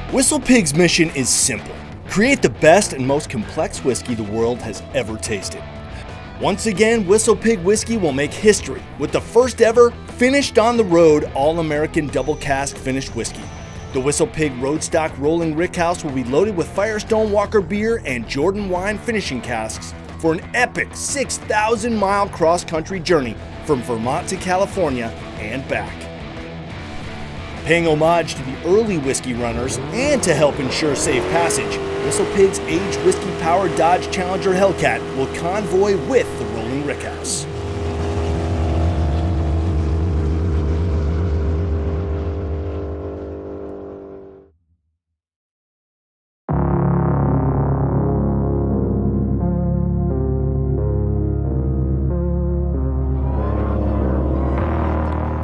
WhistlePig's mission is simple. Create the best and most complex whiskey the world has ever tasted. Once again, WhistlePig Whiskey will make history with the first ever finished on the road all-American double cask finished whiskey. The WhistlePig RoadStock Rolling Rickhouse will be loaded with Firestone Walker beer and Jordan Wine finishing casks for an epic 6,000-mile cross-country journey from Vermont to California and back. Paying homage to the early whiskey runners and to help ensure safe passage, WhistlePig's aged whiskey-powered Dodge Challenger Hellcat will convoy with the Rolling Rickhouse.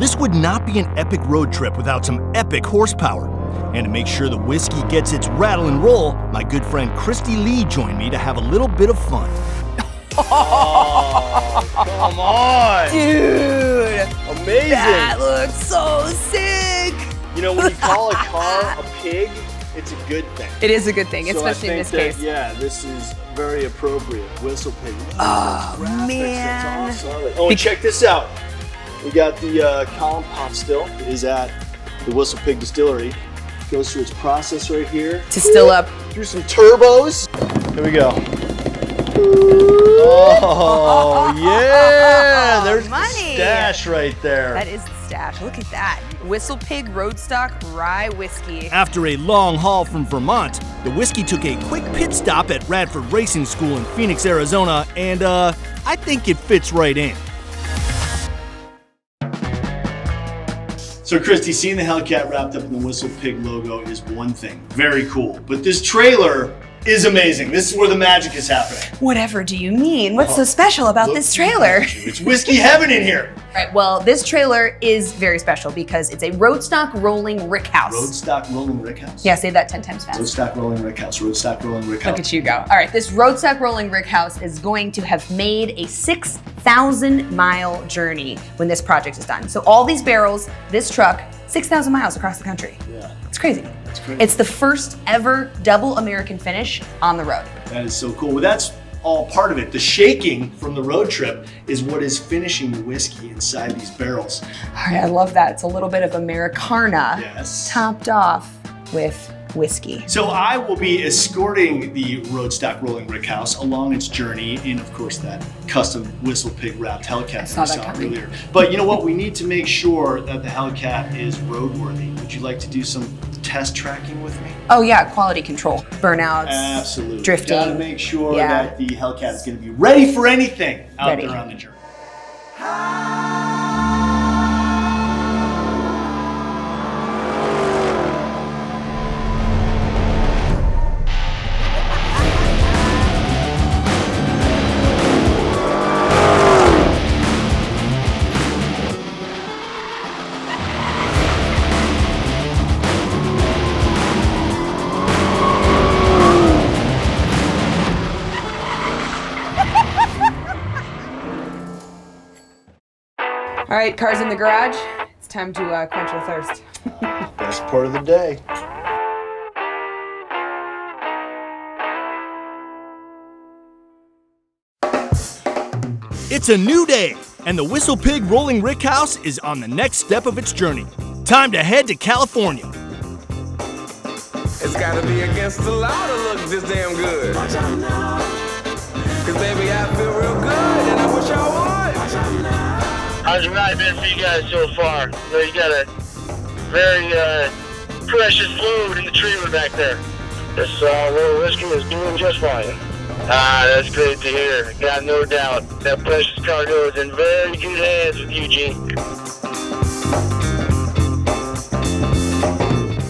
This would not be an epic road trip without some epic horsepower. And to make sure the whiskey gets its rattle and roll, my good friend Christy Lee joined me to have a little bit of fun. Oh, come on! Dude! Amazing! That looks so sick! You know, when you call a car a pig, it's a good thing. It is a good thing, So especially in this case. Yeah, this is very appropriate. WhistlePig. Oh, Graphics, man. That's awesome. Oh, and check this out. We got the column pot still. It is at the WhistlePig distillery. Goes through its process right here. To still up. Through some turbos. Here we go. Oh, yeah. There's money. the stash right there. That is the stash. Look at that. WhistlePig RoadStock Rye Whiskey. After a long haul from Vermont, the whiskey took a quick pit stop at Radford Racing School in Phoenix, Arizona, and I think it fits right in. So Christy, seeing the Hellcat wrapped up in the WhistlePig logo is one thing, very cool. But this trailer is amazing. This is where the magic is happening. Whatever do you mean? What's so special about this trailer? It's whiskey heaven in here. Right, well, this trailer is very special because it's a RoadStock Rolling Rickhouse. RoadStock Rolling Rickhouse? Yeah, say that 10 times fast. RoadStock Rolling Rickhouse, RoadStock Rolling Rickhouse. Look at you go. All right, this RoadStock Rolling Rickhouse is going to have made a 6,000-mile journey when this project is done. So all these barrels, this truck, 6,000 miles across the country. Yeah. It's crazy. It's crazy. It's the first ever double American finish on the road. That is so cool. Well, that's all part of it. The shaking from the road trip is what is finishing the whiskey inside these barrels. All right, I love that. It's a little bit of Americana Yes. topped off with whiskey. So I will be escorting the RoadStock Rolling Rickhouse along its journey in, of course, that custom WhistlePig wrapped Hellcat saw that we that saw coming. earlier. But you know what? We need to make sure that the Hellcat is roadworthy. Would you like to do some test tracking with me? Oh yeah, quality control, burnouts, Absolutely. drifting. Got to make sure Yeah. that the Hellcat is going to be ready for anything out Ready. there on the journey. All right, cars in the garage. It's time to quench your thirst. Best part of the day. It's a new day, and the WhistlePig Rolling Rickhouse is on the next step of its journey. Time to head to California. It's gotta be against the law to look this damn good. Cause baby, I feel real good and I wish I would. How's the ride been for you guys so far? You know, you got a very precious fluid in the trailer back there. This little whiskey is doing just fine. That's great to hear. Got no doubt. That precious cargo is in very good hands with you, Gene.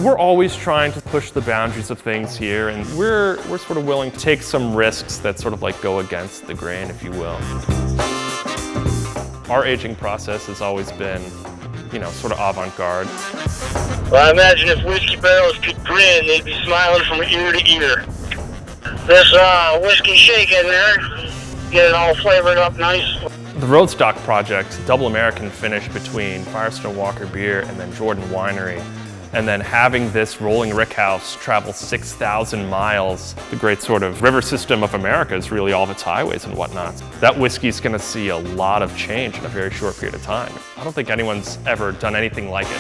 We're always trying to push the boundaries of things here, and we're sort of willing to take some risks that sort of like go against the grain, if you will. Our aging process has always been, you know, sort of avant-garde. Well, I imagine if whiskey barrels could grin, they'd be smiling from ear to ear. This whiskey shake in there, get it all flavored up nice. The RoadStock project, double American finish between Firestone Walker Beer and then Jordan Winery, And then having this rolling rickhouse travel 6,000 miles, the great sort of river system of America is really all of its highways and whatnot. That whiskey's gonna see a lot of change in a very short period of time. I don't think anyone's ever done anything like it.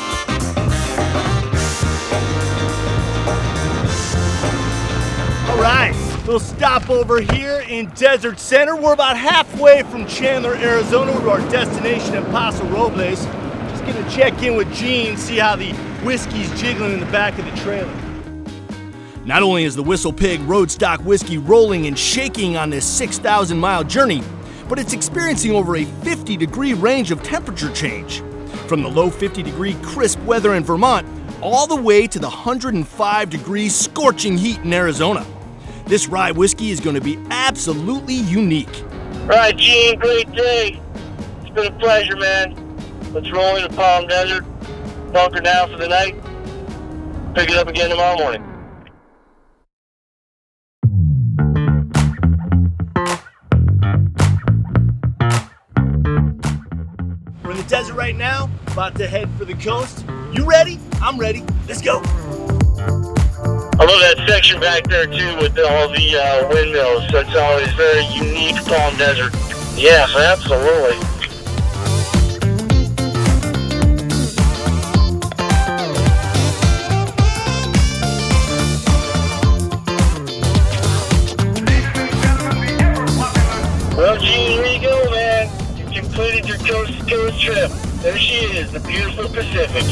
All right, little stop over here in Desert Center. We're about halfway from Chandler, Arizona to our destination in Paso Robles. Just gonna check in with Gene, see how the whiskey's jiggling in the back of the trailer. Not only is the WhistlePig RoadStock whiskey rolling and shaking on this 6,000 mile journey, but it's experiencing over a 50-degree range of temperature change. From the low 50-degree crisp weather in Vermont, all the way to the 105-degree scorching heat in Arizona. This rye whiskey is going to be absolutely unique. All right, Gene, great day. It's been a pleasure, man. Let's roll into Palm Desert, bunker down for the night, pick it up again tomorrow morning. We're in the desert right now, about to head for the coast. You ready? I'm ready. Let's go. I love that section back there too with all the windmills. That's always very unique Palm Desert. Yes, absolutely. Well, Gene, here you go, man. You completed your coast-to-coast trip. There she is, the beautiful Pacific.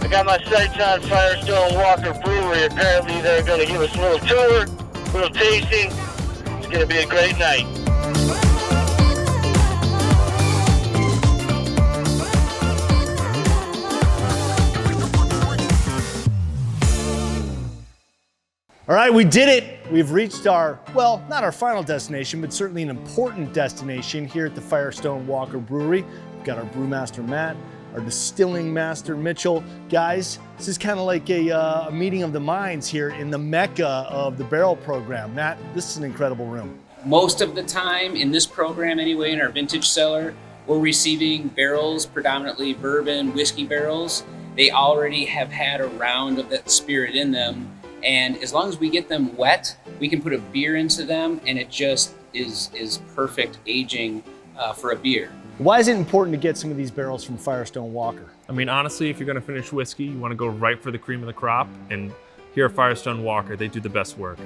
I got my sights on Firestone Walker Brewery. Apparently they're going to give us a little tour, a little tasting. It's going to be a great night. All right, we did it. We've reached our, well, not our final destination, but certainly an important destination here at the Firestone Walker Brewery. We've got our brewmaster, Matt, our distilling master, Mitchell. Guys, this is kind of like a meeting of the minds here in the mecca of the barrel program. Matt, this is an incredible room. Most of the time in this program anyway, in our vintage cellar, we're receiving barrels, predominantly bourbon, whiskey barrels. They already have had a round of that spirit in them. And as long as we get them wet, we can put a beer into them and it just is perfect aging for a beer. Why is it important to get some of these barrels from Firestone Walker? I mean, honestly, if you're gonna finish whiskey, you wanna go right for the cream of the crop. And here at Firestone Walker, they do the best work.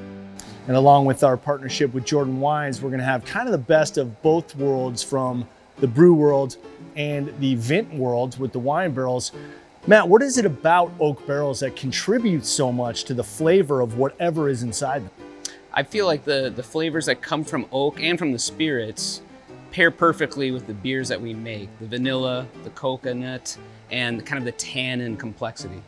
And along with our partnership with Jordan Wines, we're gonna have kind of the best of both worlds, from the brew world and the vint world with the wine barrels. Matt, what is it about oak barrels that contributes so much to the flavor of whatever is inside them? I feel like the flavors that come from oak and from the spirits pair perfectly with the beers that we make. The vanilla, the coconut, and kind of the tannin complexity.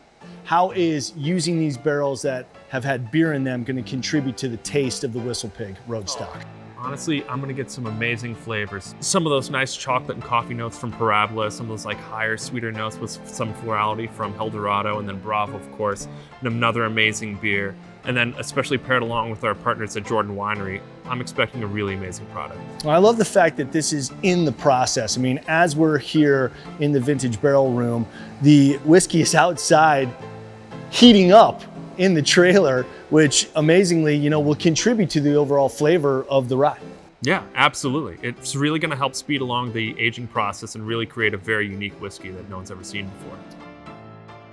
How is using these barrels that have had beer in them going to contribute to the taste of the WhistlePig RoadStock? Honestly, I'm gonna get some amazing flavors. Some of those nice chocolate and coffee notes from Parabola, some of those like higher, sweeter notes with some florality from El Dorado, and then Bravo, of course, and another amazing beer. And then especially paired along with our partners at Jordan Winery, I'm expecting a really amazing product. Well, I love the fact that this is in the process. I mean, as we're here in the vintage barrel room, the whiskey is outside heating up in the trailer, which amazingly, you know, will contribute to the overall flavor of the rye. Yeah, absolutely. It's really gonna help speed along the aging process and really create a very unique whiskey that no one's ever seen before.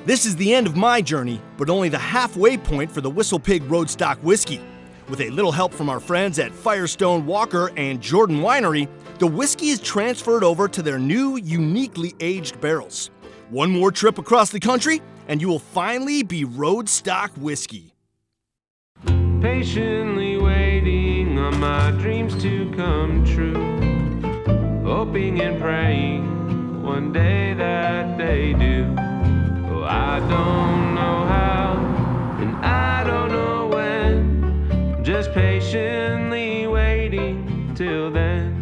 This is the end of my journey, but only the halfway point for the WhistlePig RoadStock whiskey. With a little help from our friends at Firestone Walker and Jordan Winery, the whiskey is transferred over to their new, uniquely aged barrels. One more trip across the country, and you will finally be RoadStock whiskey. Patiently waiting on my dreams to come true, hoping and praying one day that they do. Oh, I don't know how, and I don't know when, just patiently waiting till then.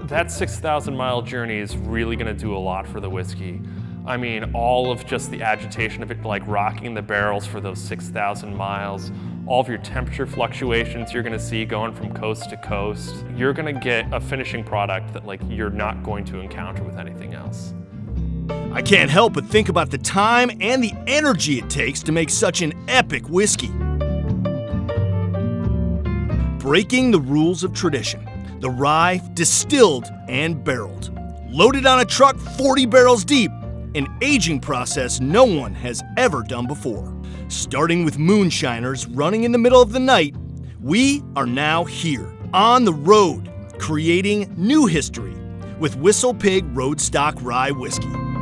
That 6,000 mile journey is really gonna do a lot for the whiskey. I mean, all of just the agitation of it, like rocking the barrels for those 6,000 miles, all of your temperature fluctuations you're gonna see going from coast to coast. You're gonna get a finishing product that like you're not going to encounter with anything else. can't help but think about the time and the energy it takes to make such an epic whiskey. Breaking the rules of tradition, the rye distilled and barreled, loaded on a truck 40 barrels deep, an aging process no one has ever done before. Starting with moonshiners running in the middle of the night, we are now here, on the road, creating new history with WhistlePig RoadStock Rye Whiskey.